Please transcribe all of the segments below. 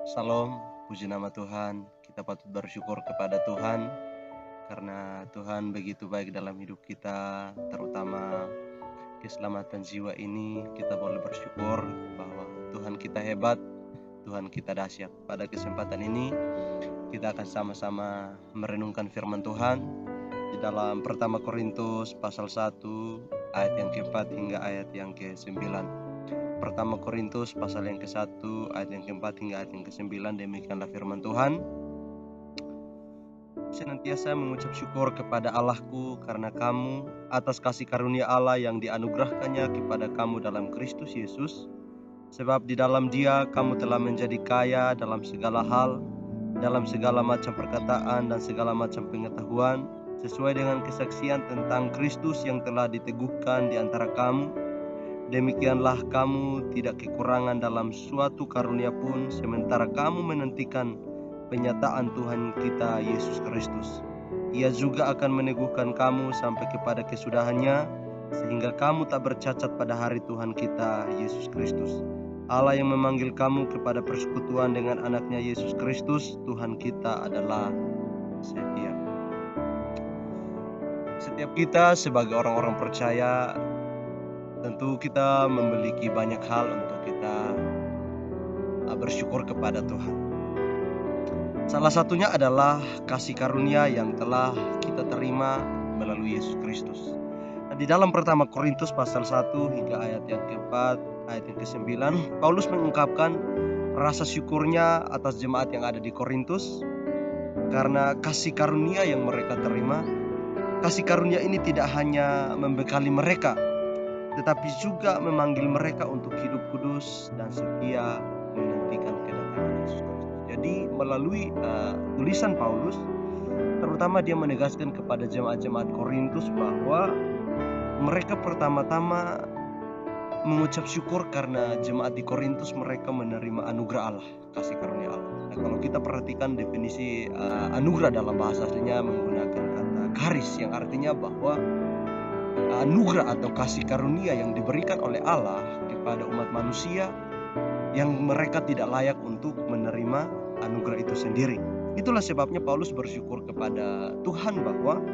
Salam, puji nama Tuhan. Kita patut bersyukur kepada Tuhan karena Tuhan begitu baik dalam hidup kita, terutama keselamatan jiwa ini. Kita boleh bersyukur bahwa Tuhan kita hebat, Tuhan kita dahsyat. Pada kesempatan ini kita akan sama-sama merenungkan firman Tuhan di dalam pertama Korintus pasal 1 ayat yang ke-4 hingga ayat yang ke-9. Pertama Korintus pasal yang ke-1 ayat yang ke-4 hingga ayat yang ke-9. Demikianlah firman Tuhan. Senantiasa mengucap syukur kepada Allahku karena kamu atas kasih karunia Allah yang dianugerahkannya kepada kamu dalam Kristus Yesus. Sebab di dalam Dia kamu telah menjadi kaya dalam segala hal, dalam segala macam perkataan dan segala macam pengetahuan, sesuai dengan kesaksian tentang Kristus yang telah diteguhkan di antara kamu. Demikianlah kamu tidak kekurangan dalam suatu karunia pun, sementara kamu menantikan penyataan Tuhan kita Yesus Kristus. Ia juga akan meneguhkan kamu sampai kepada kesudahannya, sehingga kamu tak bercacat pada hari Tuhan kita Yesus Kristus. Allah yang memanggil kamu kepada persekutuan dengan anaknya Yesus Kristus, Tuhan kita adalah setia. Setiap kita sebagai orang-orang percaya, tentu kita memiliki banyak hal untuk kita bersyukur kepada Tuhan. Salah satunya adalah kasih karunia yang telah kita terima melalui Yesus Kristus. Di dalam pertama Korintus pasal 1 hingga ayat yang ke-4, ayat yang ke-9, Paulus mengungkapkan rasa syukurnya atas jemaat yang ada di Korintus karena kasih karunia yang mereka terima. Kasih karunia ini tidak hanya membekali mereka, tetapi juga memanggil mereka untuk hidup kudus dan setia menantikan kedatangan Yesus Kristus. Jadi melalui tulisan Paulus, terutama dia menegaskan kepada jemaat-jemaat Korintus bahwa mereka pertama-tama mengucap syukur karena jemaat di Korintus mereka menerima anugerah Allah, kasih karunia Allah. Nah, kalau kita perhatikan definisi anugerah dalam bahasa aslinya menggunakan kata charis, yang artinya bahwa anugerah atau kasih karunia yang diberikan oleh Allah kepada umat manusia yang mereka tidak layak untuk menerima anugerah itu sendiri. Itulah sebabnya Paulus bersyukur kepada Tuhan bahwa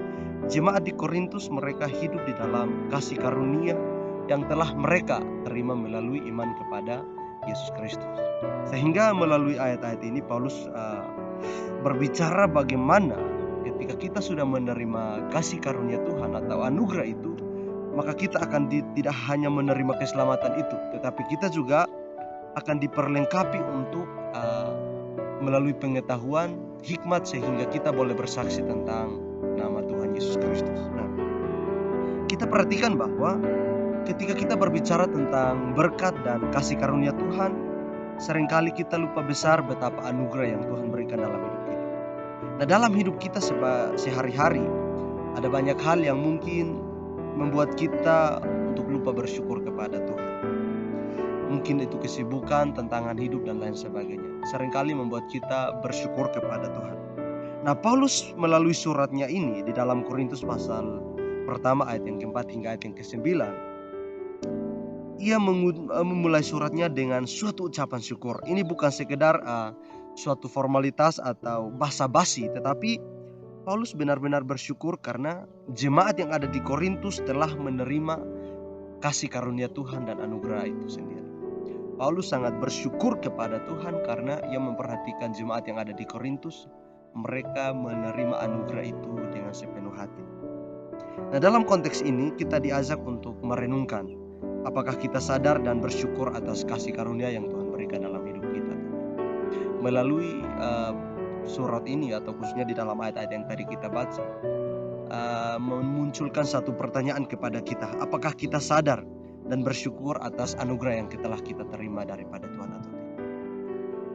jemaat di Korintus mereka hidup di dalam kasih karunia yang telah mereka terima melalui iman kepada Yesus Kristus. Sehingga melalui ayat-ayat ini Paulus berbicara bagaimana ketika kita sudah menerima kasih karunia Tuhan atau anugerah itu, maka kita akan tidak hanya menerima keselamatan itu, tetapi kita juga akan diperlengkapi untuk melalui pengetahuan, hikmat, sehingga kita boleh bersaksi tentang nama Tuhan Yesus Kristus. Nah, kita perhatikan bahwa ketika kita berbicara tentang berkat dan kasih karunia Tuhan, seringkali kita lupa besar betapa anugerah yang Tuhan berikan dalam hidup kita. Nah, dalam hidup kita sehari-hari ada banyak hal yang mungkin membuat kita untuk lupa bersyukur kepada Tuhan. Mungkin itu kesibukan, tantangan hidup dan lain sebagainya. Seringkali membuat kita bersyukur kepada Tuhan. Nah, Paulus melalui suratnya ini di dalam Korintus pasal pertama ayat yang ke-4 hingga ayat yang ke-9, ia memulai suratnya dengan suatu ucapan syukur. Ini bukan sekedar suatu formalitas atau basa-basi, tetapi Paulus benar-benar bersyukur karena jemaat yang ada di Korintus telah menerima kasih karunia Tuhan dan anugerah itu sendiri. Paulus sangat bersyukur kepada Tuhan karena ia memperhatikan jemaat yang ada di Korintus, mereka menerima anugerah itu dengan sepenuh hati. Nah, dalam konteks ini kita diajak untuk merenungkan apakah kita sadar dan bersyukur atas kasih karunia yang Tuhan berikan dalam hidup kita. Melalui surat ini atau khususnya di dalam ayat-ayat yang tadi kita baca, memunculkan satu pertanyaan kepada kita, apakah kita sadar dan bersyukur atas anugerah yang telah kita terima daripada Tuhan atau tidak.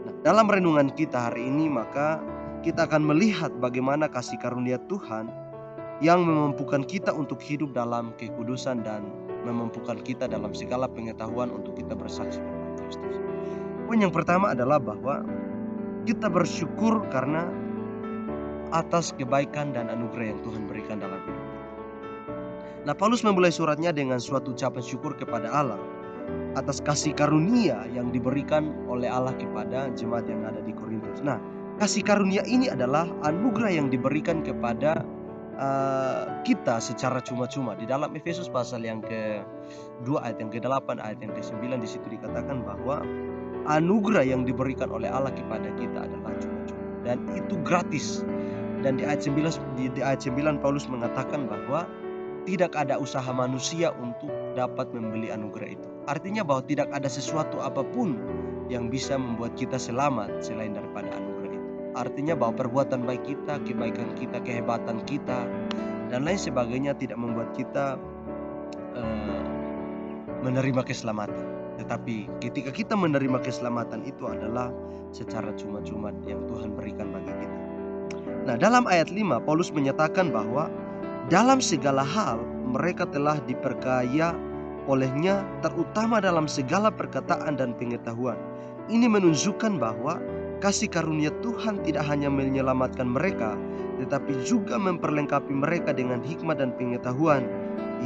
Nah, dalam renungan kita hari ini maka kita akan melihat bagaimana kasih karunia Tuhan yang memampukan kita untuk hidup dalam kekudusan dan memampukan kita dalam segala pengetahuan untuk kita bersaksi tentang Kristus. Poin yang pertama adalah bahwa kita bersyukur karena atas kebaikan dan anugerah yang Tuhan berikan dalam hidup kita. Nah, Paulus memulai suratnya dengan suatu ucapan syukur kepada Allah atas kasih karunia yang diberikan oleh Allah kepada jemaat yang ada di Korintus. Nah, kasih karunia ini adalah anugerah yang diberikan kepada kita secara cuma-cuma. Di dalam Efesus pasal yang ke-2 ayat yang ke-8 ayat yang ke-9 di situ dikatakan bahwa anugerah yang diberikan oleh Allah kepada kita adalah cuma-cuma dan itu gratis. Dan di ayat 9 Paulus mengatakan bahwa tidak ada usaha manusia untuk dapat membeli anugerah itu. Artinya bahwa tidak ada sesuatu apapun yang bisa membuat kita selamat selain daripada anugerah itu. Artinya bahwa perbuatan baik kita, kebaikan kita, kehebatan kita, dan lain sebagainya tidak membuat kita menerima keselamatan. Tetapi ketika kita menerima keselamatan itu adalah secara cuma-cuma yang Tuhan berikan bagi kita. Nah, dalam ayat 5 Paulus menyatakan bahwa dalam segala hal mereka telah diperkaya olehnya, terutama dalam segala perkataan dan pengetahuan. Ini menunjukkan bahwa kasih karunia Tuhan tidak hanya menyelamatkan mereka, tetapi juga memperlengkapi mereka dengan hikmat dan pengetahuan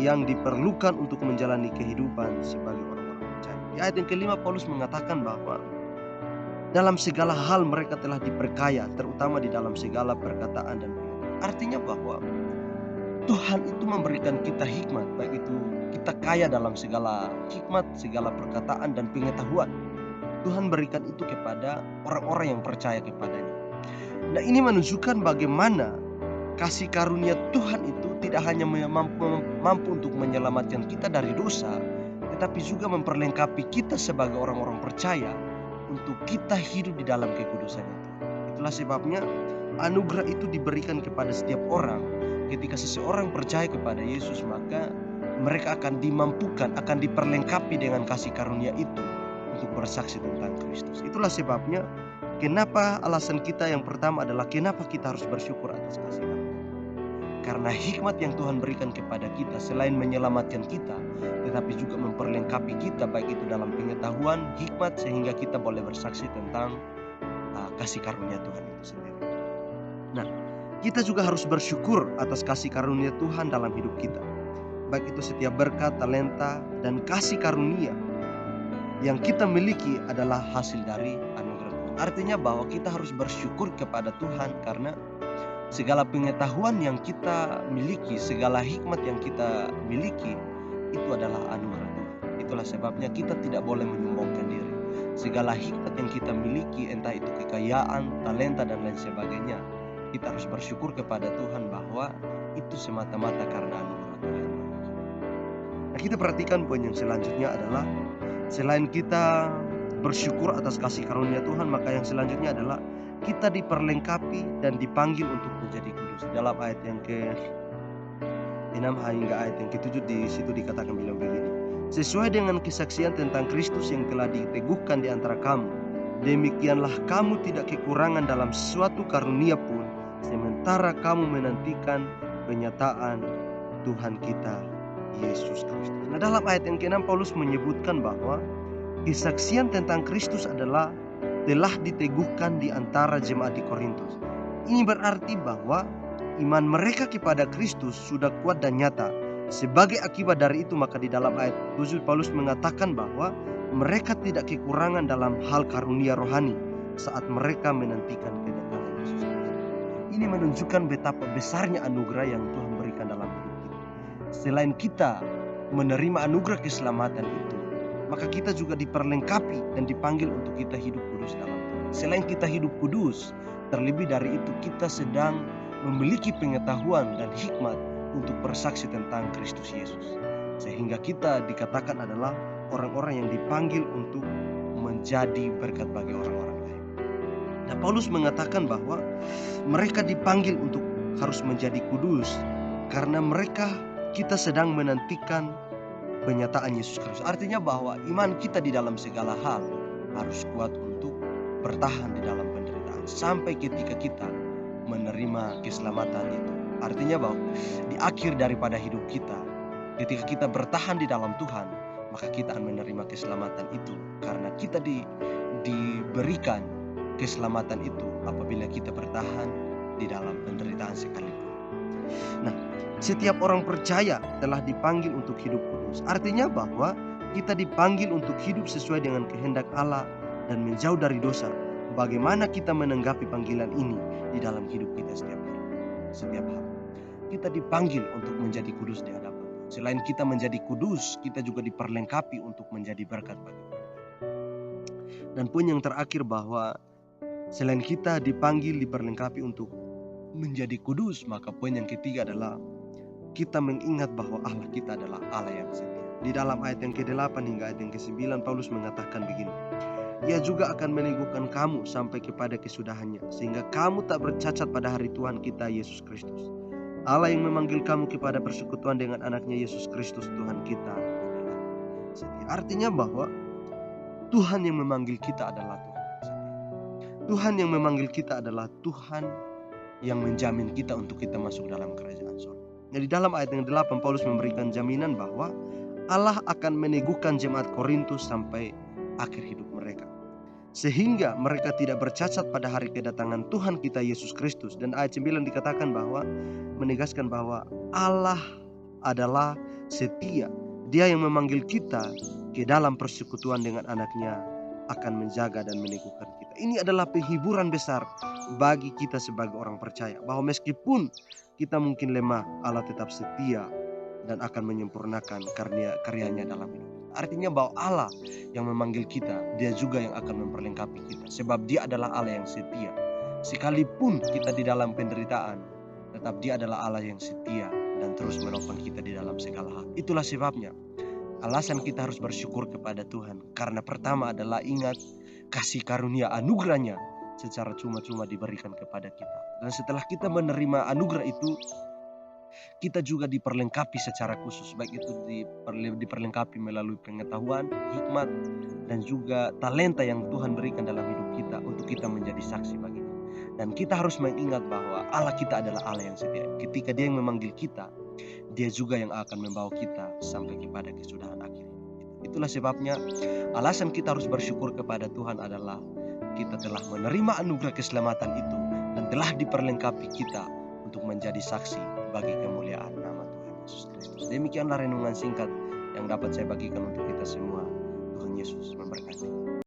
yang diperlukan untuk menjalani kehidupan sebagai orang-orang percaya. Di ayat yang kelima Paulus mengatakan bahwa dalam segala hal mereka telah diperkaya, terutama di dalam segala perkataan dan pengetahuan. Artinya bahwa Tuhan itu memberikan kita hikmat, baik itu kita kaya dalam segala hikmat, segala perkataan dan pengetahuan. Tuhan berikan itu kepada orang-orang yang percaya kepadanya. Nah, ini menunjukkan bagaimana kasih karunia Tuhan itu tidak hanya mampu untuk menyelamatkan kita dari dosa, tetapi juga memperlengkapi kita sebagai orang-orang percaya untuk kita hidup di dalam kekudusan itu. Itulah sebabnya anugerah itu diberikan kepada setiap orang. Ketika seseorang percaya kepada Yesus, maka mereka akan dimampukan, akan diperlengkapi dengan kasih karunia itu untuk bersaksi tentang Kristus. Itulah sebabnya kenapa alasan kita yang pertama adalah kenapa kita harus bersyukur atas kasih karunia. Karena hikmat yang Tuhan berikan kepada kita selain menyelamatkan kita, tetapi juga memperlengkapi kita baik itu dalam pengetahuan, hikmat, sehingga kita boleh bersaksi tentang kasih karunia Tuhan itu sendiri. Nah, kita juga harus bersyukur atas kasih karunia Tuhan dalam hidup kita. Baik itu setiap berkat, talenta, dan kasih karunia yang kita miliki adalah hasil dari anugerah Tuhan. Artinya bahwa kita harus bersyukur kepada Tuhan karena segala pengetahuan yang kita miliki, segala hikmat yang kita miliki itu adalah anugerah Tuhan. Itulah sebabnya kita tidak boleh menyombongkan diri. Segala hikmat yang kita miliki, entah itu kekayaan, talenta, dan lain sebagainya, kita harus bersyukur kepada Tuhan bahwa itu semata-mata karena anugerah Tuhan. Nah, kita perhatikan poin yang selanjutnya adalah selain kita bersyukur atas kasih karunia Tuhan, maka yang selanjutnya adalah kita diperlengkapi dan dipanggil untuk menjadi kudus. Dalam ayat yang ke-6 hingga ayat yang ke-7 di situ dikatakan bilang begini. Sesuai dengan kesaksian tentang Kristus yang telah diteguhkan di antara kamu, demikianlah kamu tidak kekurangan dalam suatu karunia pun, sementara kamu menantikan penyataan Tuhan kita Yesus Kristus. Nah, dalam ayat yang ke-6 Paulus menyebutkan bahwa kesaksian tentang Kristus adalah telah diteguhkan di antara jemaat di Korintus. Ini berarti bahwa iman mereka kepada Kristus sudah kuat dan nyata. Sebagai akibat dari itu, maka di dalam ayat 7 Paulus mengatakan bahwa mereka tidak kekurangan dalam hal karunia rohani saat mereka menantikan kedatangan Yesus Kristus. Ini menunjukkan betapa besarnya anugerah yang Tuhan berikan dalam hidup kita. Selain kita menerima anugerah keselamatan itu, maka kita juga diperlengkapi dan dipanggil untuk kita hidup kudus dalam Tuhan. Selain kita hidup kudus, terlebih dari itu kita sedang memiliki pengetahuan dan hikmat untuk bersaksi tentang Kristus Yesus. Sehingga kita dikatakan adalah orang-orang yang dipanggil untuk menjadi berkat bagi orang-orang lain. Nah, Paulus mengatakan bahwa mereka dipanggil untuk harus menjadi kudus karena kita sedang menantikan penyataan Yesus Kristus. Artinya bahwa iman kita di dalam segala hal harus kuat untuk bertahan di dalam penderitaan sampai ketika kita menerima keselamatan itu. Artinya bahwa di akhir daripada hidup kita, ketika kita bertahan di dalam Tuhan, maka kita akan menerima keselamatan itu karena kita diberikan keselamatan itu apabila kita bertahan di dalam penderitaan sekalipun. Nah, setiap orang percaya telah dipanggil untuk hidup kudus. Artinya bahwa Kita dipanggil untuk hidup sesuai dengan kehendak Allah dan menjauh dari dosa. Bagaimana kita menanggapi panggilan ini di dalam hidup kita setiap hari, setiap hari? Kita dipanggil untuk menjadi kudus di hadapan Tuhan. Selain kita menjadi kudus, kita juga diperlengkapi untuk menjadi berkat bagi orang. Dan poin yang terakhir bahwa selain kita dipanggil, diperlengkapi untuk menjadi kudus, maka poin yang ketiga adalah kita mengingat bahwa Allah kita adalah Allah yang setia. Di dalam ayat yang ke-8 hingga ayat yang ke-9 Paulus mengatakan begini, Ia juga akan meneguhkan kamu sampai kepada kesudahannya, sehingga kamu tak bercacat pada hari Tuhan kita Yesus Kristus. Allah yang memanggil kamu kepada persekutuan dengan anaknya Yesus Kristus Tuhan kita adalah setia. Artinya bahwa Tuhan yang memanggil kita adalah Tuhan yang setia. Tuhan yang memanggil kita adalah Tuhan yang menjamin kita untuk kita masuk dalam kerajaan surga. Nah, di dalam ayat yang 8 Paulus memberikan jaminan bahwa Allah akan meneguhkan jemaat Korintus sampai akhir hidup mereka, sehingga mereka tidak bercacat pada hari kedatangan Tuhan kita Yesus Kristus. Dan ayat 9 dikatakan bahwa menegaskan bahwa Allah adalah setia. Dia yang memanggil kita ke dalam persekutuan dengan anaknya akan menjaga dan meneguhkan kita. Ini adalah penghiburan besar bagi kita sebagai orang percaya, bahwa meskipun kita mungkin lemah, Allah tetap setia dan akan menyempurnakan karyanya dalam hidup. Artinya bahwa Allah yang memanggil kita, Dia juga yang akan memperlengkapi kita, sebab Dia adalah Allah yang setia. Sekalipun kita di dalam penderitaan, tetap Dia adalah Allah yang setia dan terus menopang kita di dalam segala hal. Itulah sebabnya alasan kita harus bersyukur kepada Tuhan, karena pertama adalah ingat kasih karunia anugerahnya secara cuma-cuma diberikan kepada kita. Dan setelah kita menerima anugerah itu, kita juga diperlengkapi secara khusus, baik itu diperlengkapi melalui pengetahuan, hikmat, dan juga talenta yang Tuhan berikan dalam hidup kita untuk kita menjadi saksi baginya. Dan kita harus mengingat bahwa Allah kita adalah Allah yang setia. Ketika Dia yang memanggil kita, Dia juga yang akan membawa kita sampai kepada kesudahan akhir. Itulah sebabnya alasan kita harus bersyukur kepada Tuhan adalah kita telah menerima anugerah keselamatan itu dan telah diperlengkapi kita untuk menjadi saksi bagi kemuliaan nama Tuhan Yesus Kristus. Demikianlah renungan singkat yang dapat saya bagikan untuk kita semua. Tuhan Yesus memberkati.